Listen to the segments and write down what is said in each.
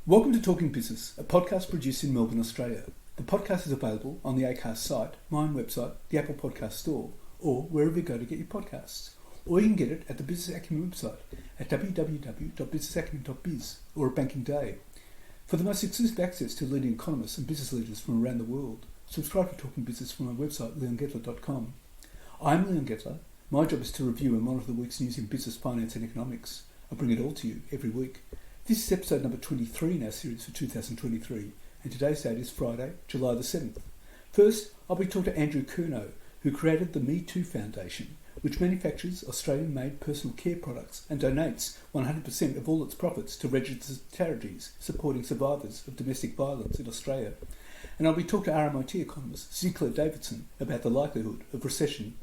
Welcome to Talking Business, a podcast produced in Melbourne, Australia. The podcast is available on the Acast site, my own website, the Apple Podcast Store, or wherever you go to get your podcasts. Or you can get it at the Business Acumen website at www.businessacumen.biz or at Banking Day. For the most exclusive access to leading economists and business leaders from around the world, subscribe to Talking Business from my website, leongettler.com. I'm Leon Gettler. My job is to review and monitor the week's news in business, finance and economics. I bring it all to you every week. This is episode number 23 in our series for 2023, and today's date is Friday, July the 7th. First, I'll be talking to Andrew Curnow, who created the Me Too Foundation, which manufactures Australian-made personal care products and donates 100% of all its profits to registered charities supporting survivors of domestic violence in Australia. And I'll be talking to RMIT economist Sinclair Davidson about the likelihood of recession.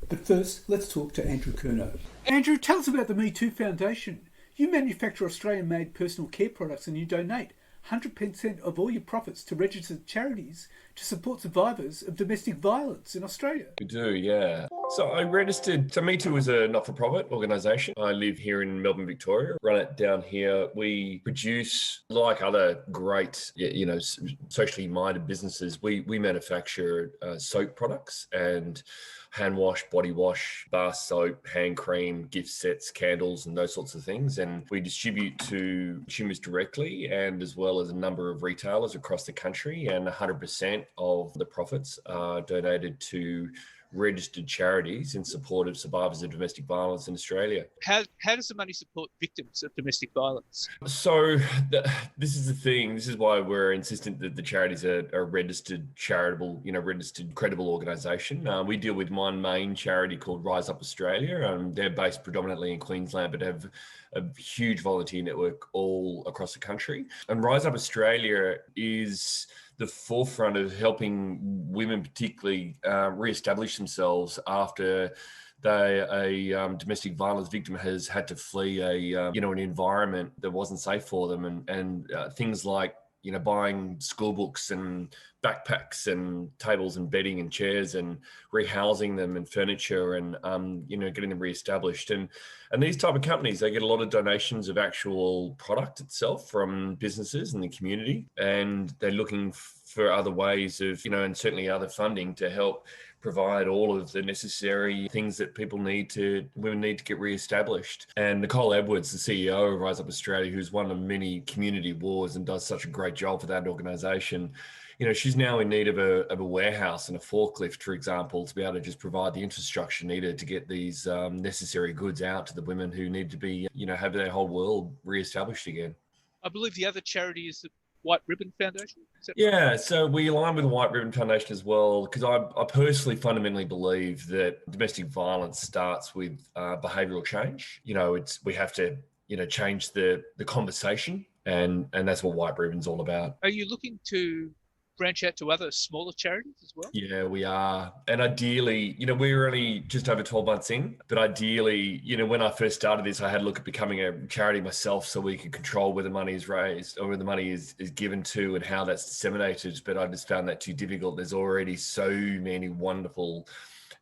But first, let's talk to Andrew Curnow. Andrew, tell us about the Me Too Foundation. You manufacture Australian-made personal care products and you donate 100% of all your profits to registered charities to support survivors of domestic violence in Australia. We do, yeah. So I registered, so Me Too is a not-for-profit organisation. I live here in Melbourne, Victoria, run it down here. We produce, like other great, socially minded businesses, we manufacture soap products and hand wash, body wash, bar soap, hand cream, gift sets, candles, and those sorts of things. And we distribute to consumers directly and as well as a number of retailers across the country. And 100% of the profits are donated to registered charities in support of survivors of domestic violence in Australia. How does the money support victims of domestic violence? So this is the thing. This is why we're insistent that the charities are a registered charitable, registered credible organisation. We deal with one main charity called Rise Up Australia. They're based predominantly in Queensland, but have a huge volunteer network all across the country. And Rise Up Australia is the forefront of helping women particularly re-establish themselves after a domestic violence victim has had to flee an environment that wasn't safe for them, and things like buying school books and backpacks and tables and bedding and chairs and rehousing them and furniture and getting them reestablished. And these type of companies, they get a lot of donations of actual product itself from businesses in the community, and they're looking for other ways of, and certainly other funding to help provide all of the necessary things that women need to get re-established. And Nicole Edwards, the CEO of Rise Up Australia, who's won many community awards and does such a great job for that organisation, she's now in need of a warehouse and a forklift, for example, to be able to just provide the infrastructure needed to get these necessary goods out to the women who need to be, have their whole world re-established again. I believe the other charity is the White Ribbon Foundation? Yeah, so we align with the White Ribbon Foundation as well, because I personally fundamentally believe that domestic violence starts with behavioural change. We have to, change the conversation, and that's what White Ribbon's all about. Are you looking to branch out to other smaller charities as well? Yeah, we are. And ideally, we're only just over 12 months in, but ideally, when I first started this, I had a look at becoming a charity myself so we could control where the money is raised or where the money is given to and how that's disseminated. But I just found that too difficult. There's already so many wonderful,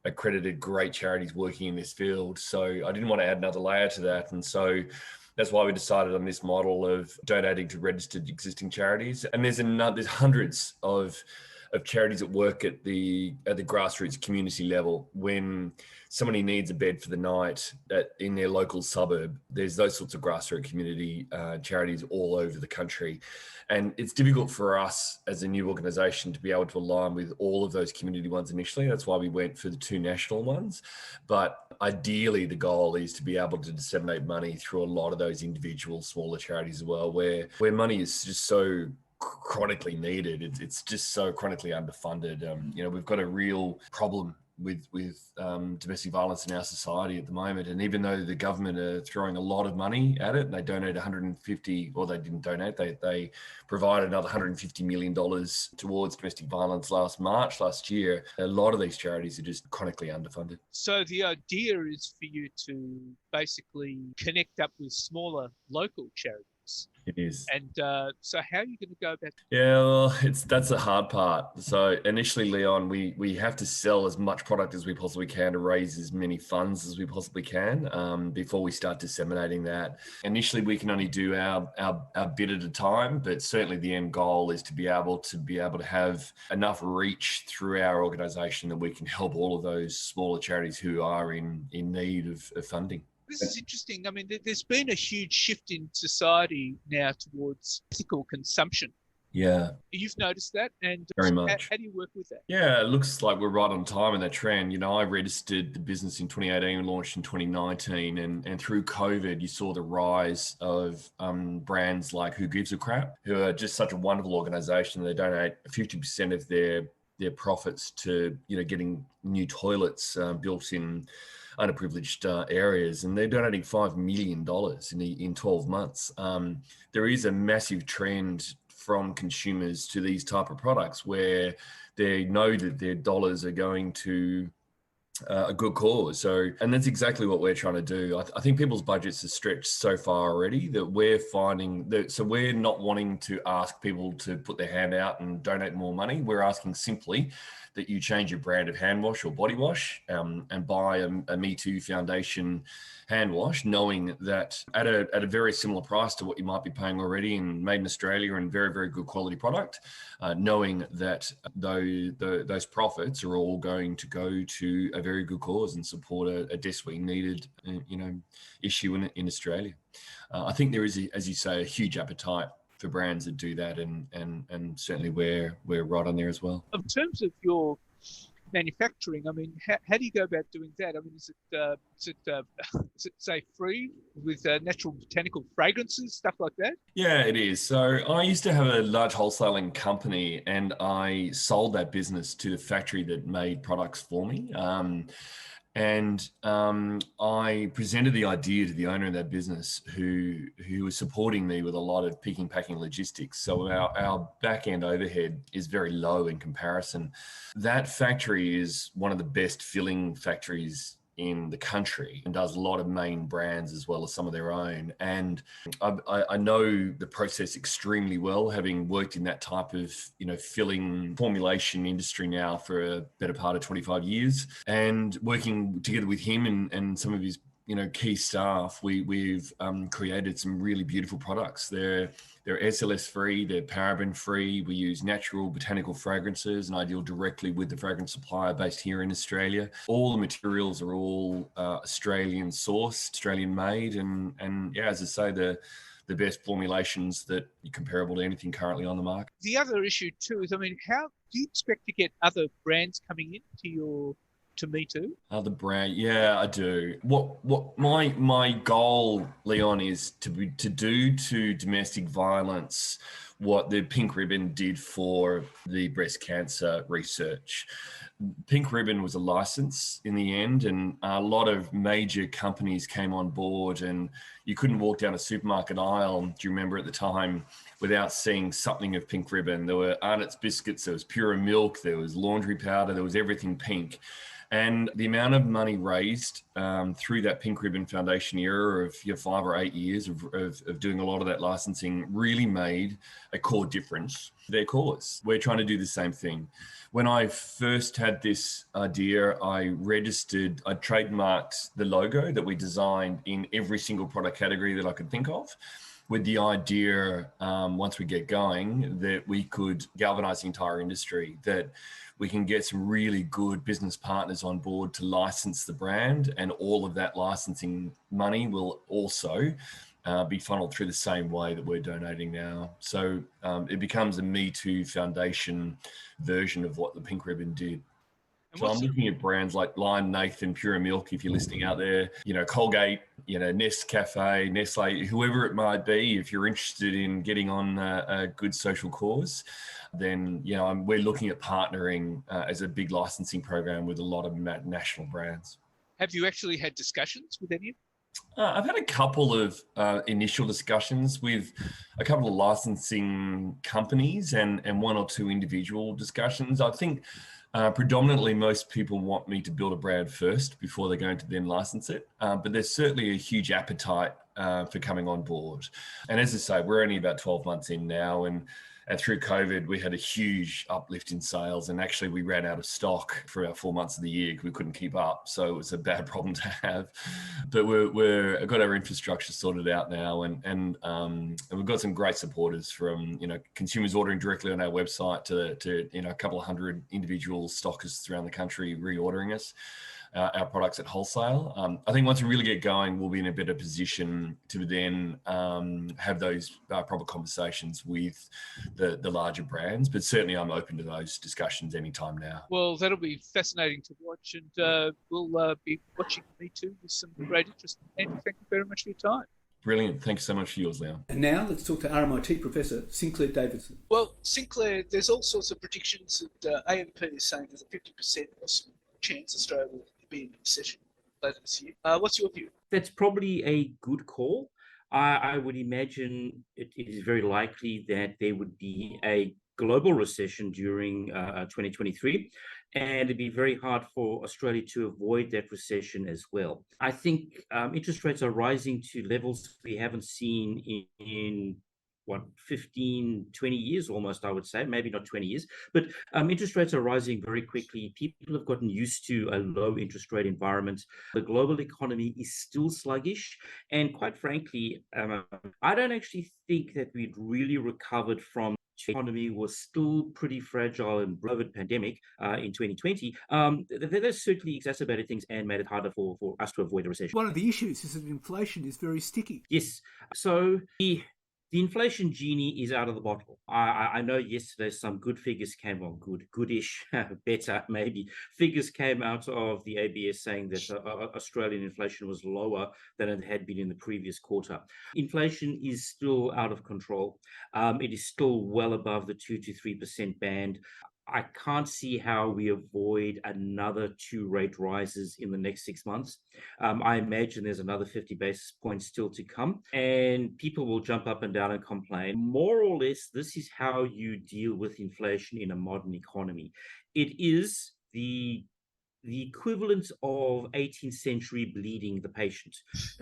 accredited, great charities working in this field. So I didn't want to add another layer to that. And so that's why we decided on this model of donating to registered existing charities. And there's hundreds of charities that work at the grassroots community level. When somebody needs a bed for the night in their local suburb, there's those sorts of grassroots community charities all over the country. And it's difficult for us as a new organisation to be able to align with all of those community ones initially. That's why we went for the two national ones. But ideally, the goal is to be able to disseminate money through a lot of those individual smaller charities as well, where money is just so chronically needed. It's just so chronically underfunded. We've got a real problem with domestic violence in our society at the moment. And even though the government are throwing a lot of money at it, and they donate 150, or they didn't donate, they provided another $150 million towards domestic violence last year. A lot of these charities are just chronically underfunded. So the idea is for you to basically connect up with smaller local charities It is. And so how are you going to go about? Yeah, well, that's the hard part. So initially, Leon, we have to sell as much product as we possibly can to raise as many funds as we possibly can before we start disseminating that. Initially, we can only do our bit at a time, but certainly the end goal is to be able to have enough reach through our organisation that we can help all of those smaller charities who are in need of funding. This is interesting. I mean, there's been a huge shift in society now towards ethical consumption. Yeah, You've noticed that, and very how much. do you work with that? Yeah, it looks like we're right on time in that trend. You know, I registered the business in 2018 and launched in 2019. And through COVID, you saw the rise of brands like Who Gives a Crap, who are just such a wonderful organization. They donate 50% of their profits to, getting new toilets built in underprivileged areas, and they're donating $5 million in 12 months. There is a massive trend from consumers to these type of products where they know that their dollars are going to a good cause. So, and that's exactly what we're trying to do. I think people's budgets are stretched so far already that we're finding that, so we're not wanting to ask people to put their hand out and donate more money. We're asking simply that you change your brand of hand wash or body wash and buy a Me Too Foundation hand wash, knowing that at a very similar price to what you might be paying already and made in Australia and very, very good quality product, knowing that those profits are all going to go to a very good cause and support a desperately needed, issue in Australia. I think there is, as you say, a huge appetite for brands that do that, and certainly we're right on there as well. In terms of your manufacturing, I mean, how do you go about doing that? I mean, is it say free with natural botanical fragrances, stuff like that? Yeah, it is. So I used to have a large wholesaling company, and I sold that business to the factory that made products for me. I presented the idea to the owner of that business, who was supporting me with a lot of picking, packing, logistics. So our back end overhead is very low in comparison. That factory is one of the best filling factories in the country and does a lot of main brands as well as some of their own. And I know the process extremely well, having worked in that type of, filling formulation industry now for a better part of 25 years, and working together with him and some of his, key staff, we've created some really beautiful products. They're SLS free, they're paraben free. We use natural botanical fragrances, and I deal directly with the fragrance supplier based here in Australia. All the materials are all Australian sourced, Australian made, and yeah, as I say, the best formulations that are comparable to anything currently on the market. The other issue too is, I mean, how do you expect to get other brands coming to Me Too? Other brand, yeah, I do. What my goal, Leon, is to do to domestic violence what the Pink Ribbon did for the breast cancer research. Pink Ribbon was a license in the end, and a lot of major companies came on board, and you couldn't walk down a supermarket aisle, do you remember at the time, without seeing something of Pink Ribbon. There were Arnott's biscuits, there was Pura Milk, there was laundry powder, there was everything pink. And the amount of money raised through that Pink Ribbon Foundation era of 5 or 8 years of doing a lot of that licensing really made a core difference to their cause. We're trying to do the same thing. When I first had this idea, I trademarked the logo that we designed in every single product category that I could think of, with the idea, once we get going, that we could galvanize the entire industry, that we can get some really good business partners on board to license the brand, and all of that licensing money will also be funneled through the same way that we're donating now. So it becomes a Me Too Foundation version of what the Pink Ribbon did. So I'm looking at brands like Lion Nathan, Pura Milk, if you're listening out there, Colgate, Nescafe, Nestle, whoever it might be. If you're interested in getting on a good social cause, then, we're looking at partnering as a big licensing program with a lot of national brands. Have you actually had discussions with any of them? I've had a couple of initial discussions with a couple of licensing companies and one or two individual discussions. I think predominantly most people want me to build a brand first before they're going to then license it. But there's certainly a huge appetite for coming on board. And as I say, we're only about 12 months in now, and through COVID, we had a huge uplift in sales, and actually we ran out of stock for about 4 months of the year because we couldn't keep up. So it was a bad problem to have. But we've got our infrastructure sorted out now, and we've got some great supporters from consumers ordering directly on our website to a couple of hundred individual stockists around the country reordering us. Our products at wholesale. I think once we really get going, we'll be in a better position to then have those proper conversations with the larger brands. But certainly I'm open to those discussions anytime now. Well, that'll be fascinating to watch, and we'll be watching Me Too with some great interest. Andrew, thank you very much for your time. Brilliant. Thanks so much for yours, Leon. And now let's talk to RMIT Professor Sinclair Davidson. Well, Sinclair, there's all sorts of predictions that AMP is saying there's a 50% chance Australia will be in a recession later this year. What's your view? That's probably a good call. I would imagine it is very likely that there would be a global recession during 2023, and it'd be very hard for Australia to avoid that recession as well. I think interest rates are rising to levels we haven't seen in 15, 20 years almost, I would say, maybe not 20 years, but interest rates are rising very quickly. People have gotten used to a low interest rate environment. The global economy is still sluggish. And quite frankly, I don't actually think that we'd really recovered from the economy was still pretty fragile in the COVID pandemic in 2020. That certainly exacerbated things and made it harder for us to avoid a recession. One of the issues is that inflation is very sticky. Yes. So the inflation genie is out of the bottle. I know yesterday some good figures came on, goodish, better maybe. Figures came out of the ABS saying that Australian inflation was lower than it had been in the previous quarter. Inflation is still out of control. It is still well above the 2 to 3% band. I can't see how we avoid another 2 rate rises in the next 6 months. I imagine there's another 50 basis points still to come, and people will jump up and down and complain. More or less, this is how you deal with inflation in a modern economy. It is the equivalent of 18th century bleeding the patient.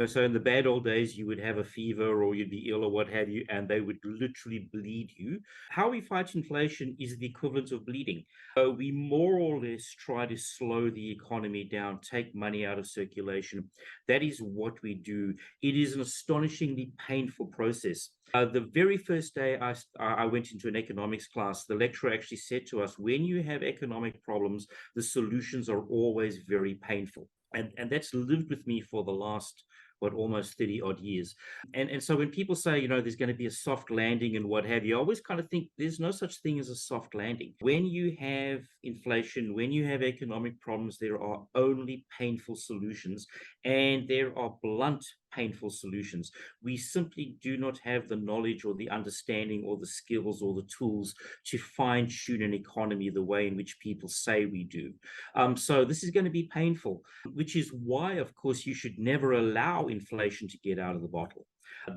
So in the bad old days, you would have a fever or you'd be ill or what have you, and they would literally bleed you. How we fight inflation is the equivalent of bleeding. We more or less try to slow the economy down, take money out of circulation. That is what we do. It is an astonishingly painful process. The very first day I went into an economics class, the lecturer actually said to us, when you have economic problems, the solutions are always very painful. And that's lived with me for the last, almost 30 odd years. And so when people say, there's going to be a soft landing and what have you, I always kind of think there's no such thing as a soft landing. When you have inflation, when you have economic problems, there are only painful solutions, and there are blunt, painful solutions. We simply do not have the knowledge or the understanding or the skills or the tools to fine-tune an economy the way in which people say we do. So this is going to be painful, which is why, of course, you should never allow inflation to get out of the bottle.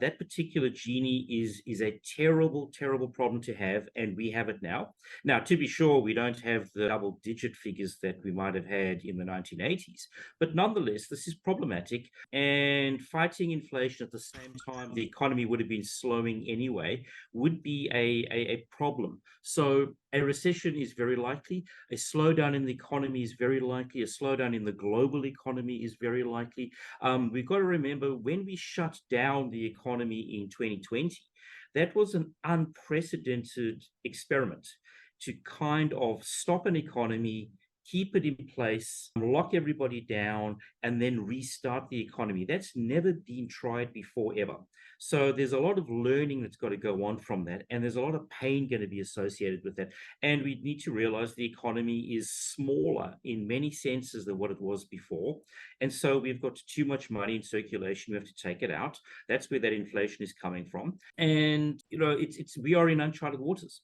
That particular genie is a terrible, terrible problem to have, and we have it now. Now, to be sure, we don't have the double-digit figures that we might have had in the 1980s, but nonetheless, this is problematic, and fighting inflation at the same time the economy would have been slowing anyway would be a problem. So a recession is very likely, a slowdown in the economy is very likely, a slowdown in the global economy is very likely. We've got to remember, when we shut down the economy in 2020, that was an unprecedented experiment to kind of stop an economy, keep it in place, lock everybody down, and then restart the economy. That's never been tried before, ever. So there's a lot of learning that's got to go on from that, and there's a lot of pain going to be associated with that. And we need to realize the economy is smaller in many senses than what it was before. And so we've got too much money in circulation. We have to take it out. That's where that inflation is coming from. And, we are in uncharted waters.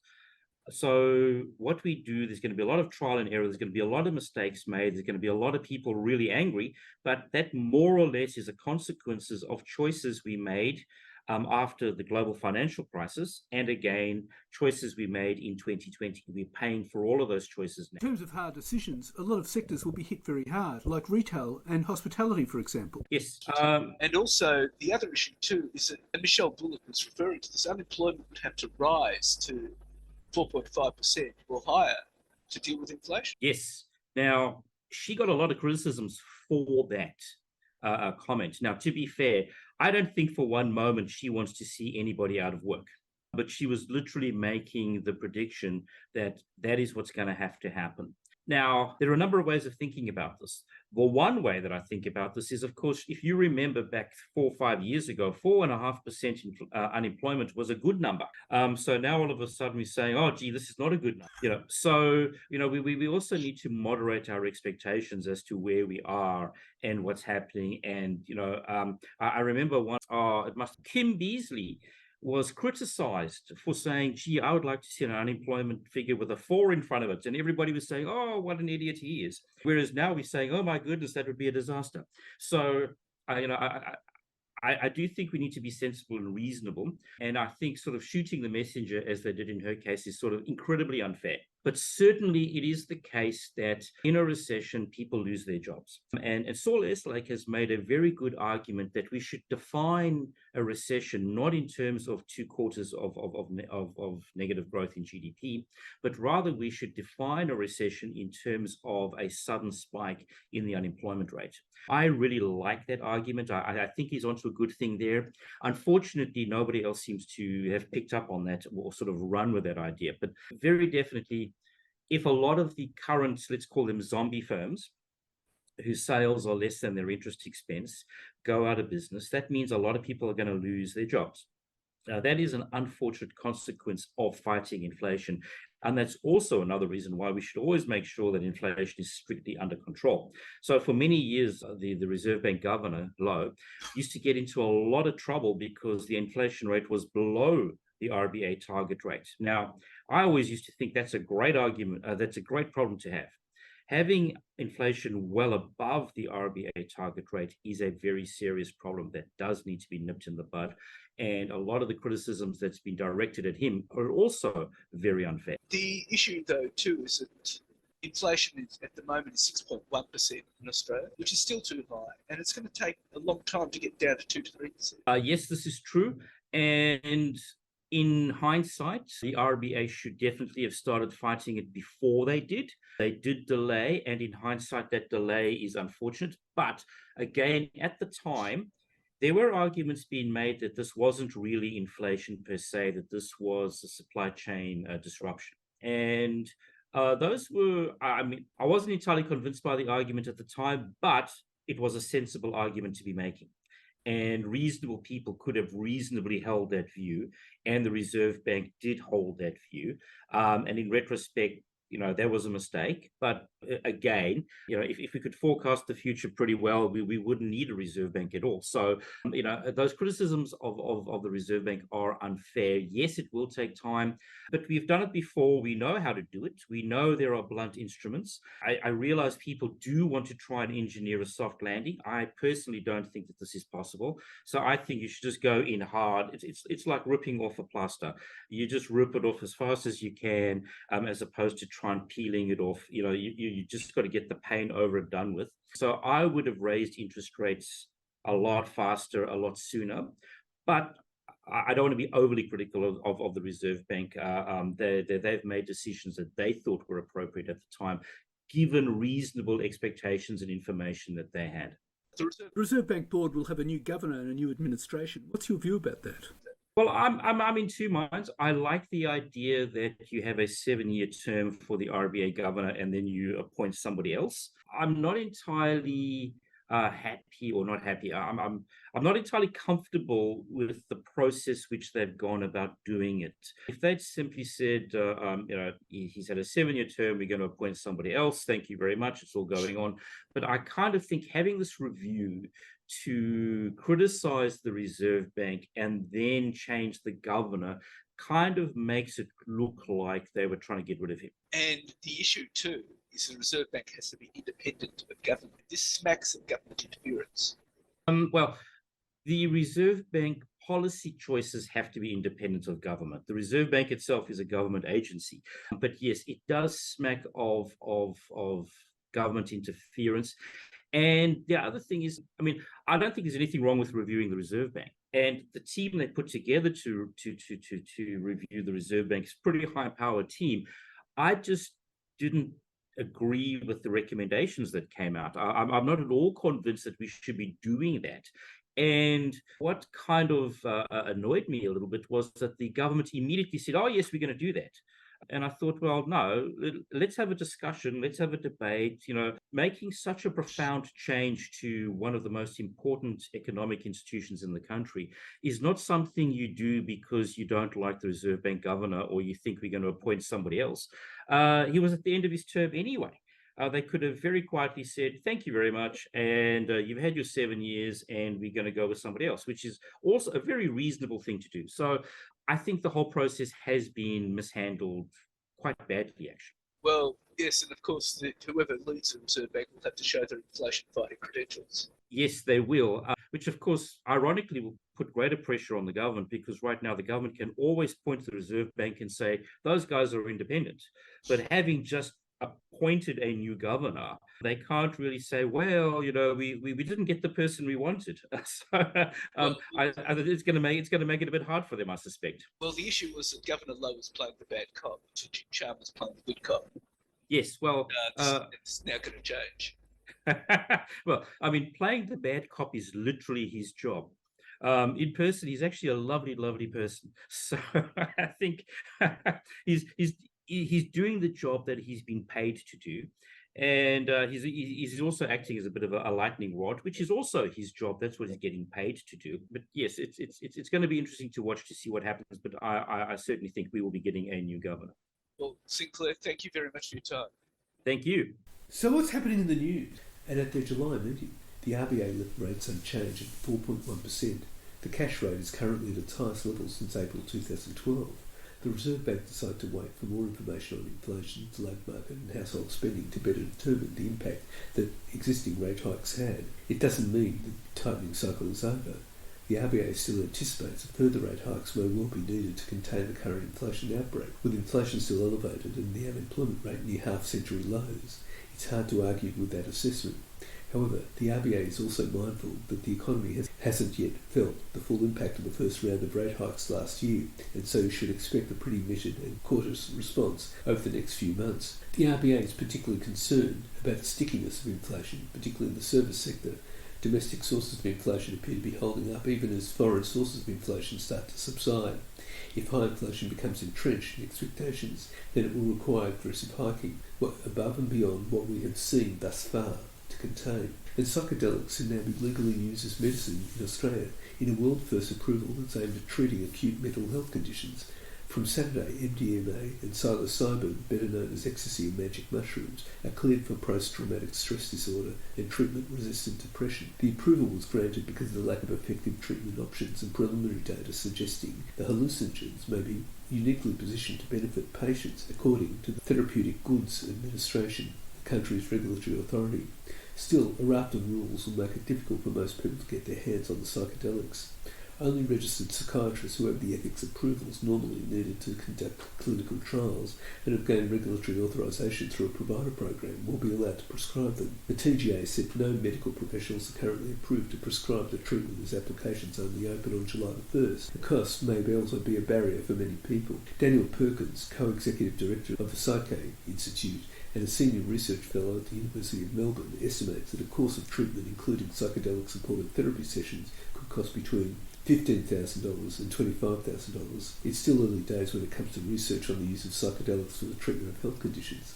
So what we do, there's going to be a lot of trial and error. There's going to be a lot of mistakes made. There's going to be a lot of people really angry, but that more or less is a consequences of choices we made after the global financial crisis, and again, choices we made in 2020. We're paying for all of those choices now. In terms of hard decisions, a lot of sectors will be hit very hard, like retail and hospitality, for example. Yes. And also, the other issue too is that, and Michelle Bullock was referring to this, unemployment would have to rise to 4.5% or higher to deal with inflation. Yes. Now, she got a lot of criticisms for that comment. Now, to be fair, I don't think for one moment she wants to see anybody out of work. But she was literally making the prediction that that is what's going to have to happen. Now, there are a number of ways of thinking about this. Well, one way that I think about this is, of course, if you remember back 4 or 5 years ago, 4.5% unemployment was a good number. So now all of a sudden we're saying, oh, gee, this is not a good number. So, we also need to moderate our expectations as to where we are and what's happening. And, I remember once, Kim Beazley was criticized for saying, gee, I would like to see an unemployment figure with a 4 in front of it. And everybody was saying, oh, what an idiot he is. Whereas now we're saying, oh, my goodness, that would be a disaster. So, I do think we need to be sensible and reasonable. And I think sort of shooting the messenger, as they did in her case, is sort of incredibly unfair. But certainly it is the case that in a recession, people lose their jobs. And Saul Eslake has made a very good argument that we should define a recession not in terms of 2 quarters of negative growth in GDP, but rather we should define a recession in terms of a sudden spike in the unemployment rate. I really like that argument. I think he's onto a good thing there. Unfortunately, nobody else seems to have picked up on that or sort of run with that idea. But very definitely, if a lot of the current, let's call them zombie firms, whose sales are less than their interest expense, go out of business, that means a lot of people are going to lose their jobs. Now, that is an unfortunate consequence of fighting inflation. And that's also another reason why we should always make sure that inflation is strictly under control. So for many years, the Reserve Bank governor, Lowe, used to get into a lot of trouble because the inflation rate was below the RBA target rate. Now, I always used to think that's a great argument. That's a great problem to have. Having inflation well above the RBA target rate is a very serious problem that does need to be nipped in the bud. And a lot of the criticisms that's been directed at him are also very unfair. The issue, though, too, is that inflation at the moment is 6.1% in Australia, which is still too high. And it's going to take a long time to get down to 2 to 3%. Yes, this is true. And in hindsight, the RBA should definitely have started fighting it before they did. They did delay, and in hindsight, that delay is unfortunate. But again, at the time, there were arguments being made that this wasn't really inflation per se, that this was a supply chain disruption. And those were, I wasn't entirely convinced by the argument at the time, but it was a sensible argument to be making. And reasonable people could have reasonably held that view, and the Reserve Bank did hold that view. And in retrospect, that was a mistake. But again, if we could forecast the future pretty well, we wouldn't need a Reserve Bank at all. So, those criticisms of the Reserve Bank are unfair. Yes, it will take time, but we've done it before. We know how to do it. We know there are blunt instruments. I realize people do want to try and engineer a soft landing. I personally don't think that this is possible. So I think you should just go in hard. It's like ripping off a plaster. You just rip it off as fast as you can, as opposed to try and peeling it off. You just got to get the pain over and done with. So I would have raised interest rates a lot faster, a lot sooner. But I don't want to be overly critical of the Reserve Bank. They've made decisions that they thought were appropriate at the time, given reasonable expectations and information that they had. The Reserve Bank Board will have a new governor and a new administration. What's your view about that? Well, I'm in 2 minds. I like the idea that you have a 7-year term for the RBA governor and then you appoint somebody else. I'm not entirely happy or not happy. I'm not entirely comfortable with the process which they've gone about doing it. If they'd simply said, he's had a 7-year term, we're going to appoint somebody else. Thank you very much. It's all going on. But I kind of think having this review to criticize the Reserve Bank and then change the governor kind of makes it look like they were trying to get rid of him. And the issue, too, is the Reserve Bank has to be independent of government. This smacks of government interference. Well, the Reserve Bank policy choices have to be independent of government. The Reserve Bank itself is a government agency, but yes, it does smack of government interference. And the other thing is, I mean, I don't think there's anything wrong with reviewing the Reserve Bank. And the team they put together to review the Reserve Bank is a pretty high-powered team. I just didn't agree with the recommendations that came out. I'm not at all convinced that we should be doing that. And what kind of annoyed me a little bit was that the government immediately said, oh, yes, we're going to do that. And I thought, well, no, let's have a discussion, let's have a debate. Making such a profound change to one of the most important economic institutions in the country is not something you do because you don't like the Reserve Bank governor or you think we're going to appoint somebody else. He was at the end of his term anyway. They could have very quietly said, thank you very much, and you've had your 7 years, and we're going to go with somebody else, which is also a very reasonable thing to do. So I think the whole process has been mishandled quite badly, actually. Well, yes, and of course, whoever leads the Reserve Bank will have to show their inflation-fighting credentials. Yes, they will, which, of course, ironically will put greater pressure on the government, because right now the government can always point to the Reserve Bank and say, those guys are independent. But having just appointed a new governor, they can't really say, well, we didn't get the person we wanted. So it's going to make it a bit hard for them, I suspect. Well, the issue was that Governor Lowe was playing the bad cop, so Jim Chalmers playing the good cop. Yes, well, it's now going to change. Well, I mean, playing the bad cop is literally his job. In person, he's actually a lovely, lovely person. So I think he's doing the job that he's been paid to do, and he's also acting as a bit of a lightning rod, which is also his job. That's what he's getting paid to do. But yes, it's going to be interesting to watch to see what happens. But I certainly think we will be getting a new governor. Well, Sinclair, thank you very much for your time. Thank you. So what's happening in the news? And at their July meeting, the RBA left rates unchanged at 4.1%. The cash rate is currently at its highest level since April 2012. The Reserve Bank decided to wait for more information on inflation, the labour market and household spending to better determine the impact that existing rate hikes had. It doesn't mean the tightening cycle is over. The RBA still anticipates that further rate hikes may well be needed to contain the current inflation outbreak. With inflation still elevated and the unemployment rate near half-century lows, it's hard to argue with that assessment. However, the RBA is also mindful that the economy hasn't yet felt the full impact of the first round of rate hikes last year, and so you should expect a pretty measured and cautious response over the next few months. The RBA is particularly concerned about the stickiness of inflation, particularly in the service sector. Domestic sources of inflation appear to be holding up even as foreign sources of inflation start to subside. If high inflation becomes entrenched in expectations, then it will require aggressive hiking, above and beyond what we have seen thus far, to contain. And psychedelics can now be legally used as medicine in Australia in a world-first approval that's aimed at treating acute mental health conditions. From Saturday, MDMA and psilocybin, better known as ecstasy and magic mushrooms, are cleared for post-traumatic stress disorder and treatment-resistant depression. The approval was granted because of the lack of effective treatment options and preliminary data suggesting the hallucinogens may be uniquely positioned to benefit patients, according to the Therapeutic Goods Administration, the country's regulatory authority. Still, a raft of rules will make it difficult for most people to get their hands on the psychedelics. Only registered psychiatrists who have the ethics approvals normally needed to conduct clinical trials and have gained regulatory authorisation through a provider program will be allowed to prescribe them. The TGA said no medical professionals are currently approved to prescribe the treatment as applications only open on July the 1st. The cost may also be a barrier for many people. Daniel Perkins, co-executive director of the Psyche Institute and a senior research fellow at the University of Melbourne, estimates that a course of treatment including psychedelic-supported therapy sessions could cost between $15,000 and $25,000. It's still early days when it comes to research on the use of psychedelics for the treatment of health conditions.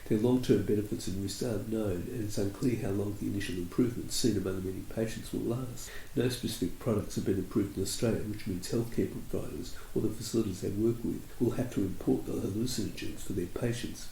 Their long-term benefits and risks aren't known, and it's unclear how long the initial improvements seen among many patients will last. No specific products have been approved in Australia, which means healthcare providers or the facilities they work with will have to import the hallucinogens for their patients.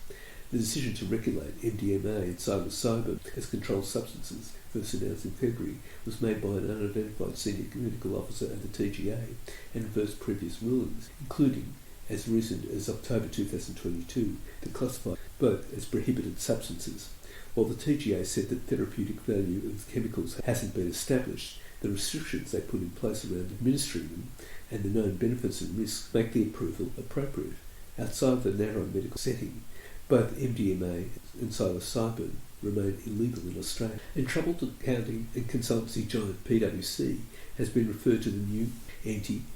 The decision to regulate MDMA and psilocybin as controlled substances, first announced in February, was made by an unidentified senior medical officer at the TGA and reversed previous rulings, including as recent as October 2022, that classified both as prohibited substances. While the TGA said that therapeutic value of the chemicals hasn't been established, The restrictions they put in place around administering them and the known benefits and risks make the approval appropriate. Outside of the narrow medical setting, both MDMA and psilocybin remain illegal in Australia. And troubled accounting and consultancy giant PwC has been referred to the new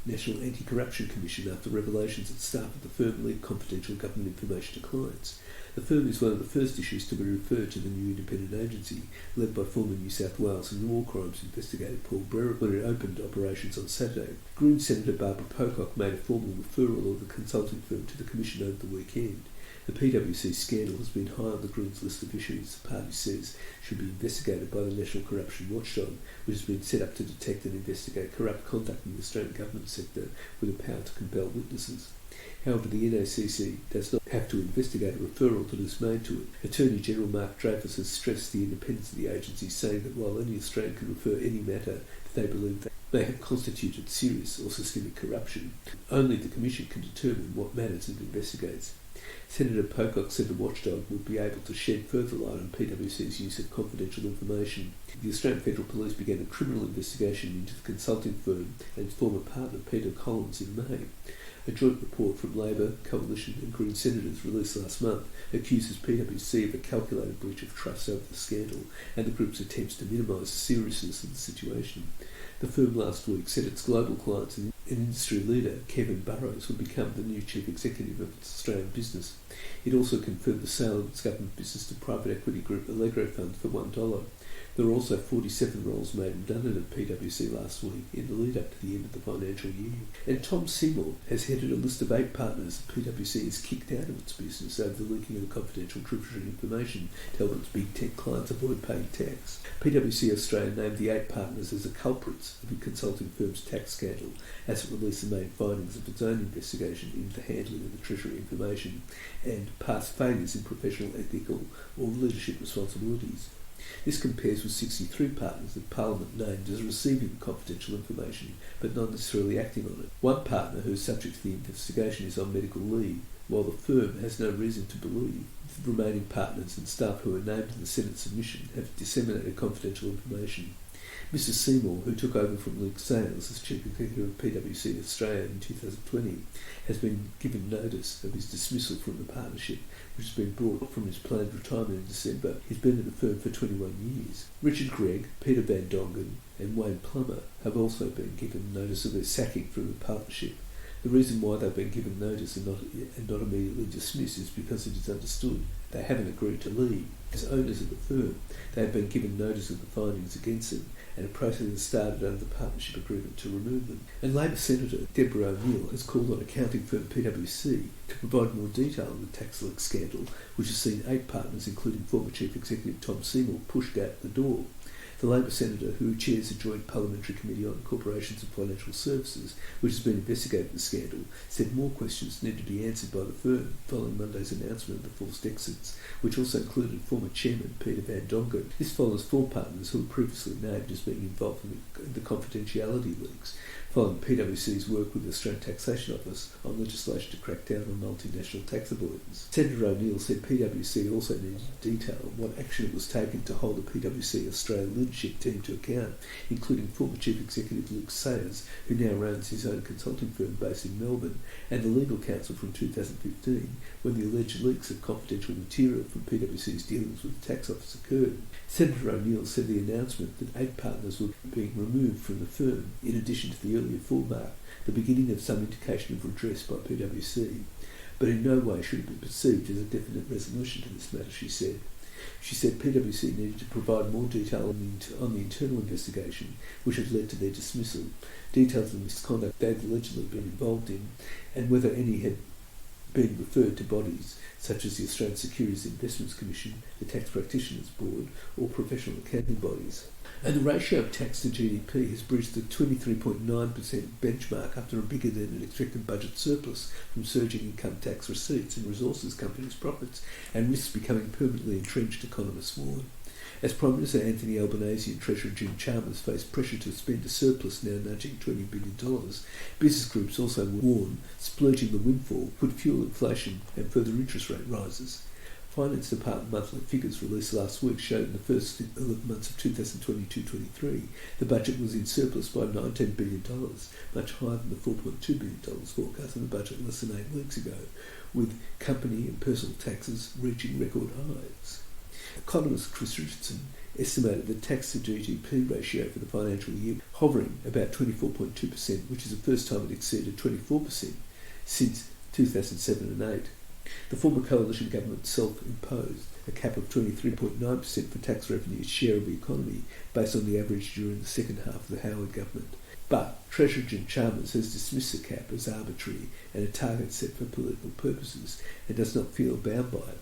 National Anti-Corruption Commission after revelations that staff at the firm leaked confidential government information to clients. The firm is one of the first issues to be referred to the new independent agency, led by former New South Wales and war crimes investigator Paul Brewer, when it opened operations on Saturday. Green Senator Barbara Pocock made a formal referral of the consulting firm to the Commission over the weekend. The PwC scandal has been high on the Greens' list of issues the party says should be investigated by the National Corruption Watchdog, which has been set up to detect and investigate corrupt conduct in the Australian government sector with the power to compel witnesses. However, the NACC does not have to investigate a referral that is made to it. Attorney General Mark Dreyfus has stressed the independence of the agency, saying that while any Australian can refer any matter that they believe that may have constituted serious or systemic corruption, only the Commission can determine what matters it investigates. Senator Pocock said the watchdog would be able to shed further light on PwC's use of confidential information. The Australian Federal Police began a criminal investigation into the consulting firm and its former partner Peter Collins in May. A joint report from Labor, Coalition and Green senators released last month accuses PwC of a calculated breach of trust over the scandal and the group's attempts to minimise the seriousness of the situation. The firm last week said its global clients and industry leader Kevin Burrows would become the new chief executive of its Australian business. It also confirmed the sale of its government business to private equity group Allegro Fund for $1. There were also 47 roles made redundant at PwC last week in the lead-up to the end of the financial year. And Tom Seymour has headed a list of 8 partners that PwC has kicked out of its business over the leaking of confidential treasury information to help its big tech clients avoid paying tax. PwC Australia named the 8 partners as the culprits of the consulting firm's tax scandal as it released the main findings of its own investigation into the handling of the treasury information and past failures in professional, ethical or leadership responsibilities. This compares with 63 partners that Parliament named as receiving confidential information but not necessarily acting on it. One partner who is subject to the investigation is on medical leave, while the firm has no reason to believe the remaining partners and staff who are named in the Senate submission have disseminated confidential information. Mr Seymour, who took over from Luke Sales as Chief Executive of PwC Australia in 2020, has been given notice of his dismissal from the partnership, which has been brought from his planned retirement in December. He's been at the firm for 21 years. Richard Gregg, Peter Van Dongen and Wayne Plummer have also been given notice of their sacking from the partnership. The reason why they've been given notice and not immediately dismissed is because it is understood they haven't agreed to leave. As owners of the firm, they have been given notice of the findings against them, and a process has started under the partnership agreement to remove them. And Labor Senator Deborah O'Neill has called on accounting firm PwC to provide more detail on the tax leak scandal, which has seen 8 partners, including former Chief Executive Tom Seymour, pushed out the door. The Labor Senator, who chairs the Joint Parliamentary Committee on Corporations and Financial Services, which has been investigating the scandal, said more questions need to be answered by the firm following Monday's announcement of the forced exits, which also included former Chairman Peter Van Dongen. This follows 4 partners who were previously named as being involved in the confidentiality leaks, following PwC's work with the Australian Taxation Office on legislation to crack down on multinational tax avoidance. Senator O'Neill said PwC also needed to detail what action it was taking to hold the PwC Australia leadership team to account, including former Chief Executive Luke Sayers, who now runs his own consulting firm based in Melbourne, and the legal counsel from 2015, when the alleged leaks of confidential material from PwC's dealings with the tax office occurred. Senator O'Neill said the announcement that 8 partners were being removed from the firm, in addition to the earlier 4, marked the beginning of some indication of redress by PwC, but in no way should it be perceived as a definite resolution to this matter, she said. She said PwC needed to provide more detail on the internal investigation which had led to their dismissal, details of the misconduct they'd allegedly been involved in, and whether any had been referred to bodies such as the Australian Securities Investments Commission, the Tax Practitioners Board, or professional accounting bodies. And the ratio of tax to GDP has breached the 23.9% benchmark after a bigger than expected budget surplus from surging income tax receipts and resources companies' profits, and risks becoming permanently entrenched, economists warn. As Prime Minister Anthony Albanese and Treasurer Jim Chalmers face pressure to spend a surplus now nudging $20 billion, business groups also warn splurging the windfall could fuel inflation and further interest rate rises. Finance Department monthly figures released last week showed in the first 11 months of 2022-23, the budget was in surplus by $19 billion, much higher than the $4.2 billion forecast in the budget less than 8 weeks ago, with company and personal taxes reaching record highs. Economist Chris Richardson estimated the tax to GDP ratio for the financial year hovering about 24.2%, which is the first time it exceeded 24% since 2007 and 8. The former coalition government self-imposed a cap of 23.9% for tax revenue's share of the economy based on the average during the second half of the Howard government. But Treasurer Jim Chalmers has dismissed the cap as arbitrary and a target set for political purposes and does not feel bound by it.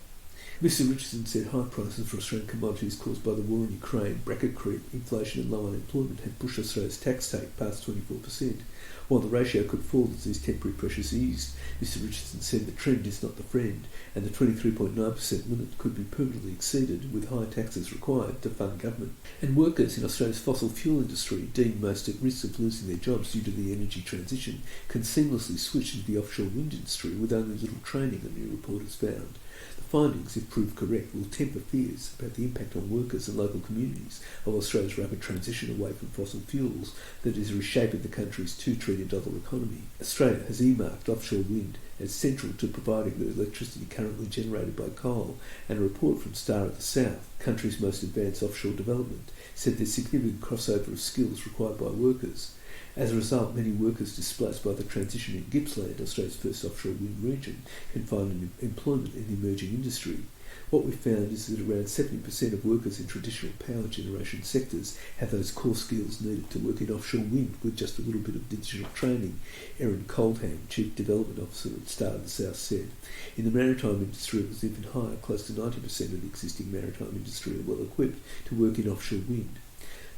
Mr Richardson said high prices for Australian commodities caused by the war in Ukraine, bracket creep, inflation and low unemployment have pushed Australia's tax take past 24%. While the ratio could fall as these temporary pressures eased, Mr Richardson said the trend is not the friend, and the 23.9% limit could be permanently exceeded with high taxes required to fund government. And workers in Australia's fossil fuel industry, deemed most at risk of losing their jobs due to the energy transition, can seamlessly switch into the offshore wind industry with only little training, a new report has found. The findings, if proved correct, will temper fears about the impact on workers and local communities of Australia's rapid transition away from fossil fuels that is reshaping the country's $2 trillion economy. Australia has earmarked offshore wind as central to providing the electricity currently generated by coal, and a report from Star of the South, country's most advanced offshore development, said there's significant crossover of skills required by workers. As a result, many workers displaced by the transition in Gippsland, Australia's first offshore wind region, can find employment in the emerging industry. What we found is that around 70% of workers in traditional power generation sectors have those core skills needed to work in offshore wind with just a little bit of digital training, Erin Coldham, Chief Development Officer at Star of the South, said. In the maritime industry, it was even higher, close to 90% of the existing maritime industry are well equipped to work in offshore wind.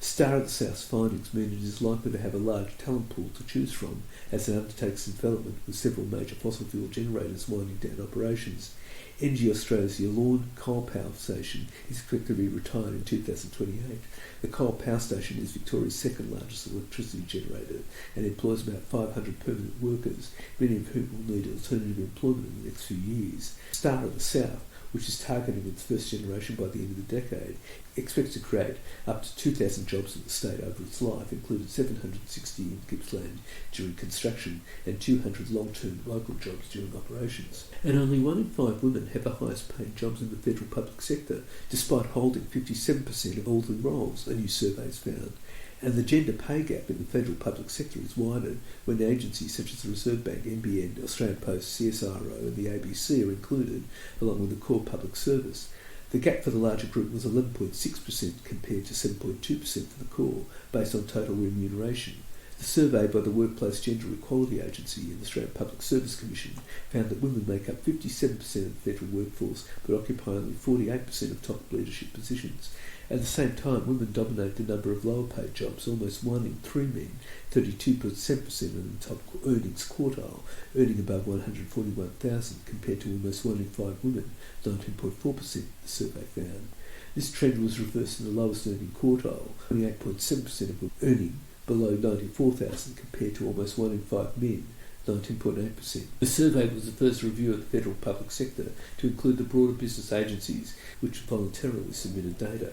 Star of the South's findings mean it is likely to have a large talent pool to choose from as it undertakes development, with several major fossil fuel generators winding down operations. Energy Australia's Yallourn coal power station is expected to be retired in 2028. The coal power station is Victoria's second largest electricity generator and employs about 500 permanent workers, many of whom will need alternative employment in the next few years. Star of the South, which is targeting its first generation by the end of the decade, expects to create up to 2,000 jobs in the state over its life, including 760 in Gippsland during construction and 200 long-term local jobs during operations. And only 1 in 5 women have the highest paid jobs in the federal public sector, despite holding 57% of all the roles, a new survey has found. And the gender pay gap in the federal public sector is wider when agencies such as the Reserve Bank, NBN, Australian Post, CSIRO and the ABC are included, along with the core public service. The gap for the larger group was 11.6% compared to 7.2% for the core, based on total remuneration. The survey by the Workplace Gender Equality Agency and the Australian Public Service Commission found that women make up 57% of the federal workforce but occupy only 48% of top leadership positions. At the same time, women dominate the number of lower paid jobs, almost 1 in 3 men, 32% in the top earnings quartile, earning above $141,000 compared to almost 1 in 5 women, 19.4% the survey found. This trend was reversed in the lowest earning quartile, 28.7% of women earning below $94,000 compared to almost 1 in 5 men, 19.8%. The survey was the first review of the federal public sector to include the broader business agencies which voluntarily submitted data.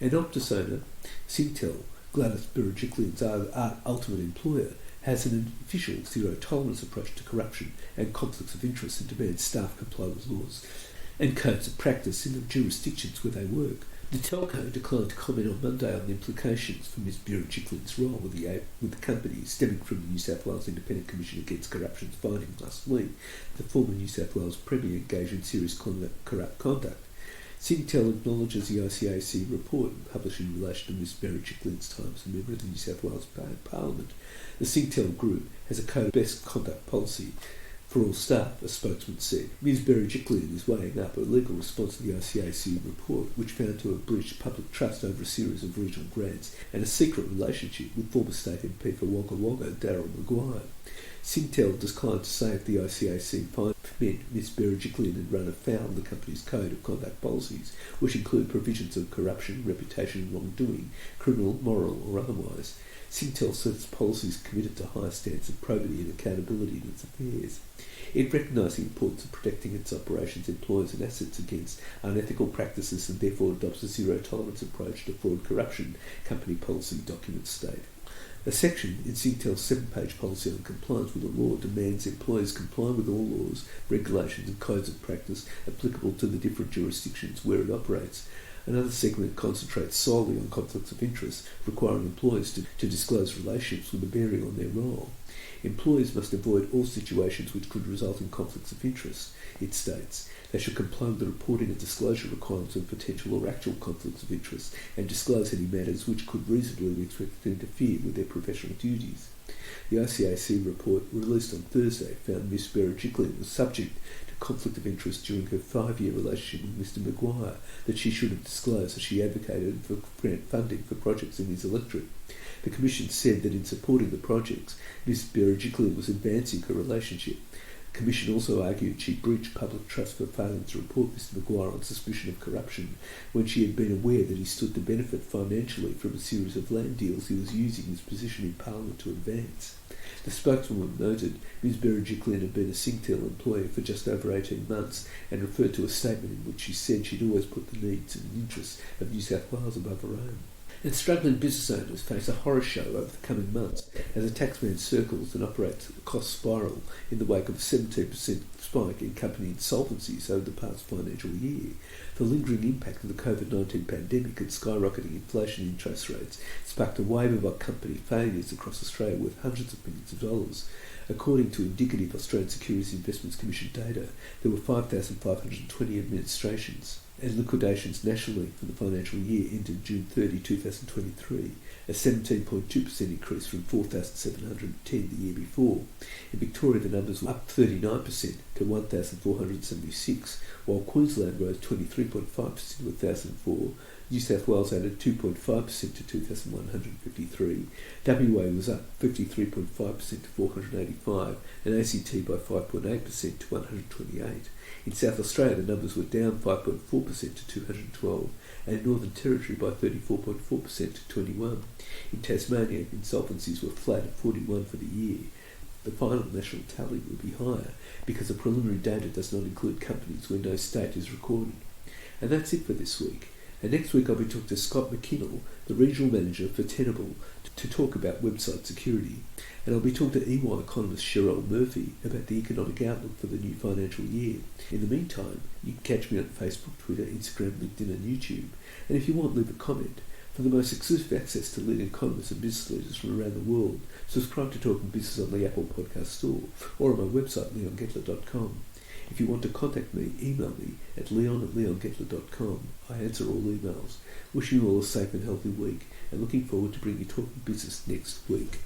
And Optus owner, Singtel, Gladys Berejiklian's ultimate employer, has an official zero-tolerance approach to corruption and conflicts of interest and demands staff comply with laws and codes of practice in the jurisdictions where they work. The telco declined to comment on Monday on the implications for Ms Berejiklian's role with the company, stemming from the New South Wales Independent Commission Against Corruption's findings last week. The former New South Wales Premier engaged in serious corrupt conduct. Singtel acknowledges the ICAC report published in relation to Ms Berejiklian's time as a member of the New South Wales Parliament. The Singtel Group has a code of best conduct policy for all staff, a spokesman said. Ms Berejiklian is weighing up a legal response to the ICAC report, which found to have breached public trust over a series of regional grants and a secret relationship with former state MP for Wagga Wagga, Darryl Maguire. Singtel declined to say if the ICAC fine meant Ms Berejiklian had run afoul of the company's code of conduct policies, which include provisions of corruption, reputation and wrongdoing, criminal, moral or otherwise. Singtel said its policies committed to higher standards of probity and accountability in its affairs. It recognised the importance of protecting its operations, employees and assets against unethical practices and therefore adopts a zero-tolerance approach to fraud, corruption, company policy documents state. A section in Singtel's 7-page policy on compliance with the law demands employers comply with all laws, regulations and codes of practice applicable to the different jurisdictions where it operates. Another segment concentrates solely on conflicts of interest, requiring employers to disclose relationships with a bearing on their role. Employers must avoid all situations which could result in conflicts of interest, it states. They should comply with the reporting and disclosure requirements of potential or actual conflicts of interest and disclose any matters which could reasonably be expected to interfere with their professional duties. The ICAC report released on Thursday found Ms Berejiklian was subject to conflict of interest during her 5-year relationship with Mr Maguire that she should have disclosed as she advocated for grant funding for projects in his electorate. The Commission said that in supporting the projects, Ms Berejiklian was advancing her relationship. The Commission also argued she breached public trust for failing to report Mr Maguire on suspicion of corruption when she had been aware that he stood to benefit financially from a series of land deals he was using his position in Parliament to advance. The spokeswoman noted Ms Berejiklian had been a Singtel employee for just over 18 months and referred to a statement in which she said she'd always put the needs and interests of New South Wales above her own. And struggling business owners face a horror show over the coming months as a taxman circles and operates a cost spiral in the wake of a 17% spike in company insolvencies over the past financial year. The lingering impact of the COVID-19 pandemic and skyrocketing inflation and interest rates sparked a wave of company failures across Australia worth hundreds of millions of dollars. According to indicative Australian Securities Investments Commission data, there were 5,520 administrations and liquidations nationally for the financial year ended June 30, 2023, a 17.2% increase from 4,710 the year before. In Victoria, the numbers were up 39% to 1,476, while Queensland rose 23.5% to 1,004, New South Wales added 2.5% to 2,153, WA was up 53.5% to 485, and ACT by 5.8% to 128. In South Australia, the numbers were down 5.4% to 212, and in Northern Territory by 34.4% to 21. In Tasmania, insolvencies were flat at 41 for the year. The final national tally will be higher because the preliminary data does not include companies where no state is recorded. And that's it for this week. And next week I'll be talking to Scott McKinnell, the Regional Manager for Tenable, to talk about website security. And I'll be talking to EY economist Cheryl Murphy about the economic outlook for the new financial year. In the meantime, you can catch me on Facebook, Twitter, Instagram, LinkedIn and YouTube. And if you want, leave a comment. For the most exclusive access to leading economists and business leaders from around the world, subscribe to Talking Business on the Apple Podcast Store or on my website, leongettler.com. If you want to contact me, email me at leon@leongettler.com. I answer all emails. Wishing you all a safe and healthy week and looking forward to bringing you Talking Business next week.